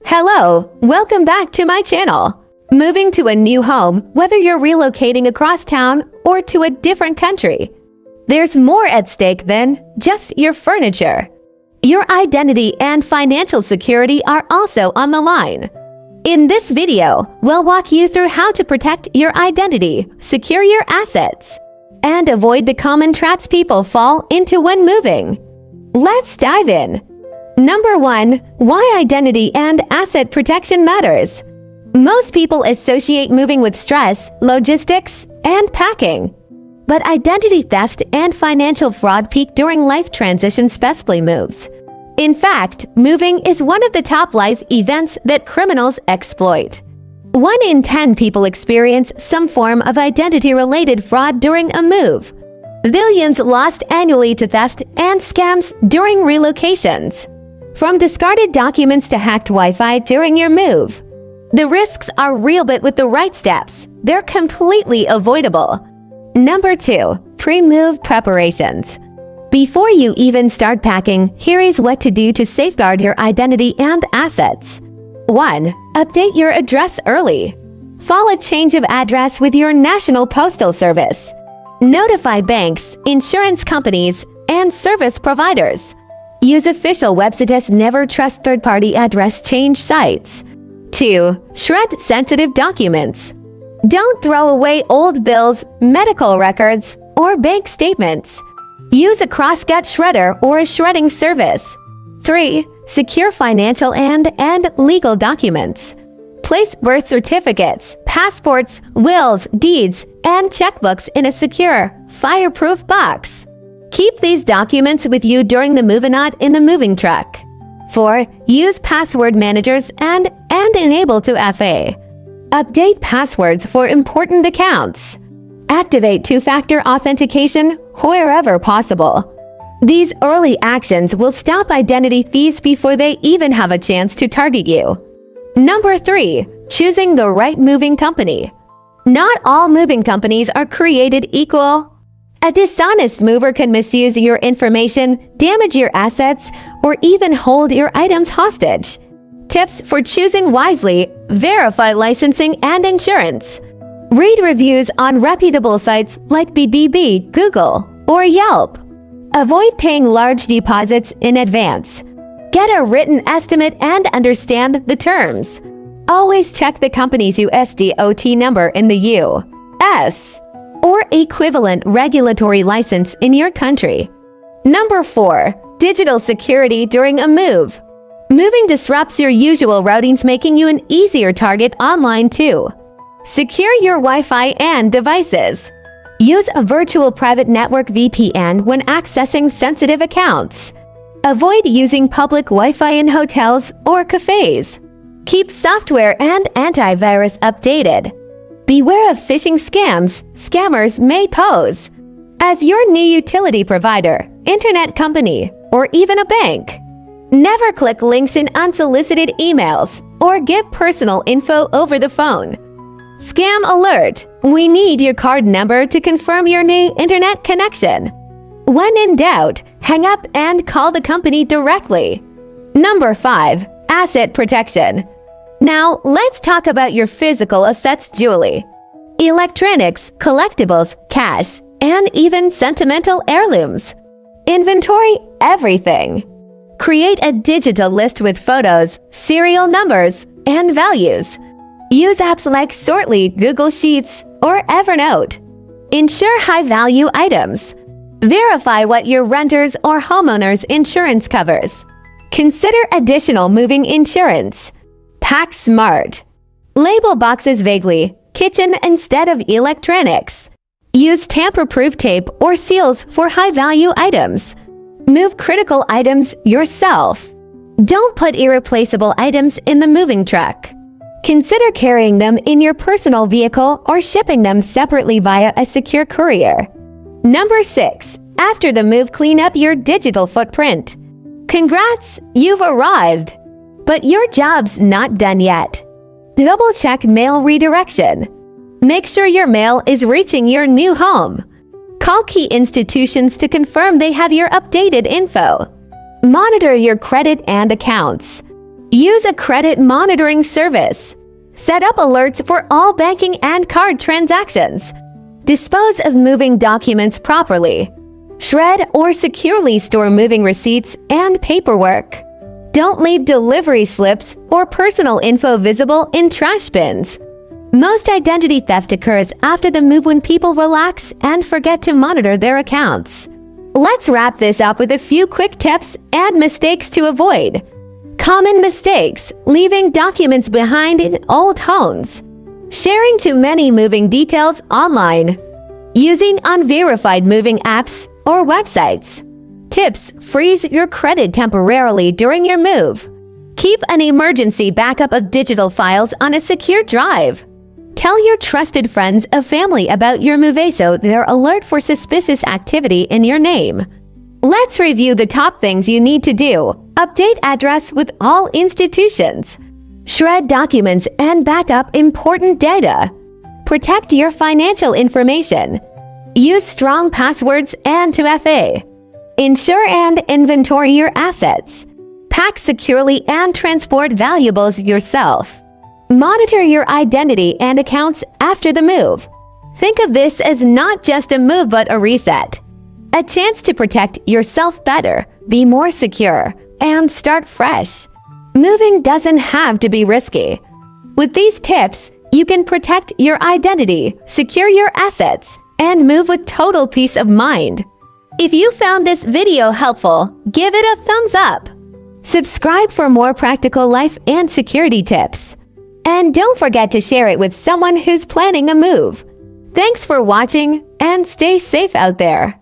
Hello, welcome back to my channel. Moving to a new home, whether you're relocating across town or to a different country, there's more at stake than just your furniture. Your identity and financial security are also on the line. In this video, we'll walk you through how to protect your identity, secure your assets, and avoid the common traps people fall into when moving. Let's dive in. Number 1. Why identity and asset protection matters. Most people associate moving with stress, logistics, and packing. But identity theft and financial fraud peak during life transition, especially moves. In fact, moving is one of the top life events that criminals exploit. 1 in 10 people experience some form of identity-related fraud during a move. Billions lost annually to theft and scams during relocations. From discarded documents to hacked Wi-Fi during your move. The risks are real, but with the right steps, they're completely avoidable. Number 2. Pre-move preparations. Before you even start packing, here is what to do to safeguard your identity and assets. 1. Update your address early. File a change of address with your National Postal Service. Notify banks, insurance companies, and service providers. Use official websites. Never trust third-party address change sites. 2. Shred sensitive documents. Don't throw away old bills, medical records, or bank statements. Use a crosscut shredder or a shredding service. 3. Secure financial and legal documents. Place birth certificates, passports, wills, deeds, and checkbooks in a secure, fireproof box. Keep these documents with you during the move and not in the moving truck. 4. Use password managers and enable 2FA. Update passwords for important accounts. Activate two-factor authentication wherever possible. These early actions will stop identity thieves before they even have a chance to target you. Number 3. Choosing the right moving company. Not all moving companies are created equal. A dishonest mover can misuse your information, damage your assets, or even hold your items hostage. Tips for choosing wisely: verify licensing and insurance. Read reviews on reputable sites like BBB, Google, or Yelp. Avoid paying large deposits in advance. Get a written estimate and understand the terms. Always check the company's USDOT number in the U.S. or equivalent regulatory license in your country. Number 4. Digital security during a move. Moving disrupts your usual routines, making you an easier target online too. Secure your Wi-Fi and devices. Use a virtual private network (VPN) when accessing sensitive accounts. Avoid using public Wi-Fi in hotels or cafes. Keep software and antivirus updated. Beware of phishing scams scammers may pose. As your new utility provider, internet company, or even a bank, never click links in unsolicited emails or give personal info over the phone. Scam alert! We need your card number to confirm your new internet connection. When in doubt, hang up and call the company directly. Number 5. Asset protection. Now, let's talk about your physical assets: jewelry, electronics, collectibles, cash, and even sentimental heirlooms. Inventory everything. Create a digital list with photos, serial numbers, and values. Use apps like Sortly, Google Sheets, or Evernote. Insure high-value items. Verify what your renter's or homeowner's insurance covers. Consider additional moving insurance. Pack smart. Label boxes vaguely, kitchen instead of electronics. Use tamper-proof tape or seals for high-value items. Move critical items yourself. Don't put irreplaceable items in the moving truck. Consider carrying them in your personal vehicle or shipping them separately via a secure courier. Number 6. After the move, clean up your digital footprint. Congrats, you've arrived! But your job's not done yet. Double-check mail redirection. Make sure your mail is reaching your new home. Call key institutions to confirm they have your updated info. Monitor your credit and accounts. Use a credit monitoring service. Set up alerts for all banking and card transactions. Dispose of moving documents properly. Shred or securely store moving receipts and paperwork. Don't leave delivery slips or personal info visible in trash bins. Most identity theft occurs after the move when people relax and forget to monitor their accounts. Let's wrap this up with a few quick tips and mistakes to avoid. Common mistakes: leaving documents behind in old homes. Sharing too many moving details online. Using unverified moving apps or websites. Tips: freeze your credit temporarily during your move. Keep an emergency backup of digital files on a secure drive. Tell your trusted friends or family about your move so they're alert for suspicious activity in your name. Let's review the top things you need to do. Update address with all institutions. Shred documents and backup important data. Protect your financial information. Use strong passwords and 2FA. Insure and inventory your assets. Pack securely and transport valuables yourself. Monitor your identity and accounts after the move. Think of this as not just a move but a reset. A chance to protect yourself better, be more secure, and start fresh. Moving doesn't have to be risky. With these tips, you can protect your identity, secure your assets, and move with total peace of mind. If you found this video helpful, give it a thumbs up. Subscribe for more practical life and security tips. And don't forget to share it with someone who's planning a move. Thanks for watching and stay safe out there.